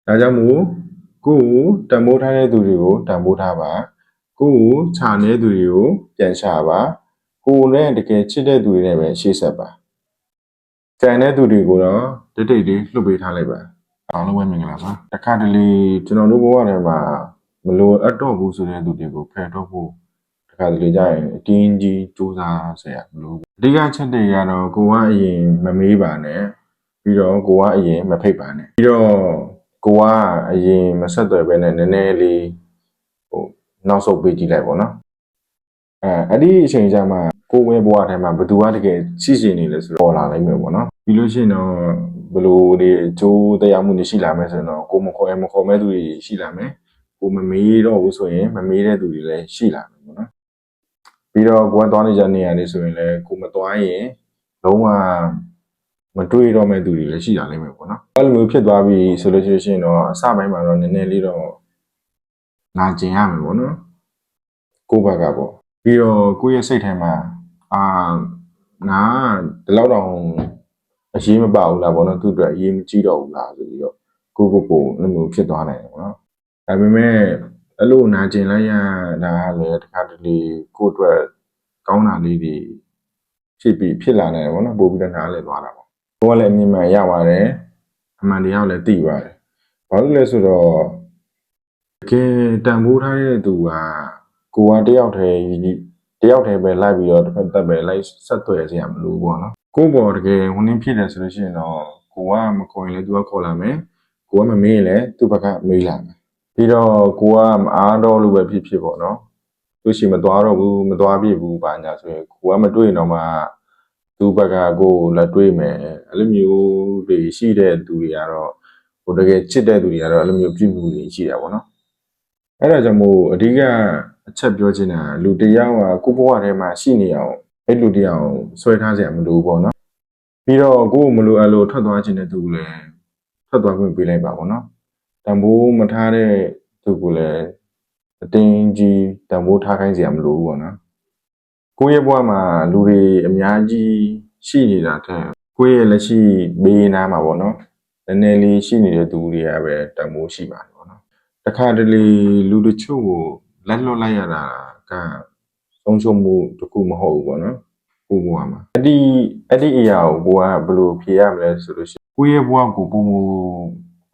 ဒါကြောင့်မို့ကိုယ်တန်ဖိုးထားတဲ့သူတွေကိုတန်ဖိုးထားပါကိုယ်ခြာနေတဲ့သူတွေကိုပြန်ချပါကိုယ်နဲ့တကယ်ချစ်တဲ့သူတွေနဲ့ပဲရှေ့ဆက်ပါကြံတဲ့သူတွေကိုတော့တိတ်တိတ်လေးလှုပ်ပေးထားလိုက်ပါအားလုံးပဲမင်္ဂလာပါတခါတလေကျွန်တော်တို့ဘဝထဲမှာမလိုအပ်တော့ဘူးဆိုတဲ့သူတွေကိုဖယ်တော့ဖို့တခါတလေကြာရင်အတင်းကြီးစူးစမ်းဆရာမလိုဘူးအဓိကချက်တွေကတော့ကိုကအရင်မမေးပါနဲ့ပြီးတော့ကိုကအရင်မဖိတ်ပါနဲ့ပြီးတော့ကိုကအရင်မဆက်သွယ်ပဲနဲ့နည်းနည်းလေးနောက်ဆုတ်ပေးကြည့်လိုက်ပေါ့နော်အဲ့ဒီအချိန်ကျမှကိုဝဲဘဝထဲမှာဘသူကတကယ်ရှိရှိနေလဲဆိုတော့ပေါ်လာနိုင်မယ်ပေါ့နော်ပြီးလို့ရှိရင်တော့ဘလို့ဒီအကျိုးတရားမှုတွေရှိလာမယ်ဆိုတော့ကိုမခေါ်မဲ့သူတွေရှိလာမယ်ကိုမမေးတော့ဘူးဆိုရင်မမေးတဲ့သူတွေလည်းရှိလာမယ်ပေါ့နော်ပြီးတော့ကိုကသွားနေကြနေရလေးဆိုရင်လည်းကိုမသွားရင်လုံးဝမတွေ့တော့မဲ့သူတွေလည်းရှိလာနိုင်မယ်ပေါ့နော်အဲ့လိုမျိုးဖြစ်သွားပြီဆိုလို့ရှိရင်တော့အစပိုင်းမှာတော့နည်းနည်းလေးတော့နာကျင်ရမယ်ပေါ့နော်ကိုဘက်ကပေါ့ပြီးတော့ကိုယ့်ရဲ့စိတ်ထဲမှာငါဒီလောက်တောင်အရေးမပါဘူးလားပေါ့နော်သူ့အတွက်အရေးမကြီးတော့ဘူးလားဆိုပြီးတော့ကိုအဲ့လိုဖြစ်သွားနိုင်တယ်ပေါ့နော်ဒါပေမဲ့အဲ့လိုနာကျင်လိုက်ရတာလည်းတခါတလေကိုယ့်အတွက်ကောင်းတာလေးတွေဖြစ်လာနိုင်တယ်ပေါ့နော်ပို့ပြီးတော့နားလည်သွားတာပေါ့ကိုကလည်းအမြင်မှန်ရပါတယ်အမှန်တရားလည်းသိပါတယ်ဘာလို့လဲဆိုတော့တကယ်တန်ဖိုးထားတဲ့သူကကိုကတယောက်တည်းပဲလိုက်ပြီးတော့တစ်ဖက်သက်ပဲလိုက်ဆက်သွယ်စရာမလိုဘူးပေါ့နော်ကို့ဘော်တကယ်ဝင်နေဖြစ်တယ်ဆိုလို့ရှိရင်တော့ကိုကမခေါ်ရင်လည်းသူကခေါ်လာမယ်ကိုကမမေးရင်လည်းသူ့ဘက်ကမေးလာမယ်ပြီးတော့ကိုကမအားတော့လို့ပဲဖြစ်ပေါ့နော်သူရှိမသွားတော့ဘူးမသွားပြည့်ဘူးဘာညာဆိုရင်ကိုကမတွေ့ရင်တော့မှသူ့ဘက်ကကိုလက်တွေ့မယ်အဲ့လိုမျိုးတွေရှိတဲ့သူတွေကတော့ဟိုတကယ်ချစ်တဲ့သူတွေကတော့အဲ့လိုမျိုးပြုမှုတွေရှိတာပေါ့နော်အဲ့ဒါကြောင့်မို့အဓိကအချက်ပြောချင်တာလူတယောက်ကကိုဘဝထဲမှာရှိနေအောင်အဲ့လူတယောက်ဆွဲထားစရာမလိုဘူးပေါ့နော်ပြီးတော့ကိုယ်မလိုအပ်လို့ထွက်သွားခြင်းတဲ့သူကိုလည်းထွက်သွားခွင့်ပေးလိုက်ပါပေါ့နော်တန်ဖိုးမထားတဲ့သူကိုလည်းအတင်းကြီးတန်ဖိုးထားခိုင်းစရာမလိုဘူးပေါ့နော်ကိုယ့်ရဲ့ဘဝမှာလူတွေအများကြီးရှိနေတာတဲ့ကိုယ့်ရဲ့လက်ရှိဘေးနားမှာပေါ့နော်နည်းနည်းလေးရှိနေတဲ့သူတွေကပဲတန်ဖိုးရှိပါတယ်ပေါ့နော်တခါတလေလူတချို့ကိုလက်လွတ်လိုက်ရတာကဆုံးရှုံးမှုတခုမဟုတ်ဘူးပေါ့နော်ကိုယ့်ဘဝမှာအဲ့ဒီအရာကိုကိုကဘယ်လိုဖြေရမလဲဆိုလို့ရှိရင်ကိုယ့်ရဲ့ဘဝကိုပုံမ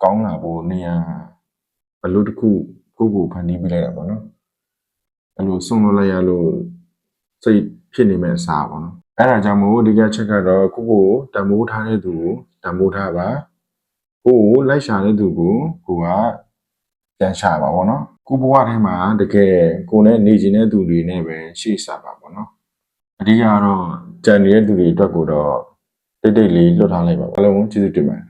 ကောင်းလာဖို့နေရာဘယ်လိုတခုကိုဖန်တီးပေးလိုက်တာပေါ့နော်အဲ့လိုဆုံးလွတ်လိုက်ရလို့စိတ်ဖြစ်နေမဲ့အစားပေါ့နော်အဲ့ဒါကြောင့်မို့ဒီကချက်ကတော့ကိုတန်ဖိုးထားတဲ့သူကိုတန်ဖိုးထားပါကိုလိုက်ရှာတဲ့သူကိုကပြန်ရှာပါပေါ့နော်ကိုဘဝထဲမှာတကယ်ကိုနဲ့နေကျင်တဲ့သူတွေနဲ့ပဲရှေ့ဆက်ပါပေါ့နော်အဓိကတော့ကြံနေတဲ့သူတွေအတွက်ကိုတော့တိတ်လေးလွတ်ထားလိုက်ပါအားလုံးကျေးဇူးတင်ပါတယ်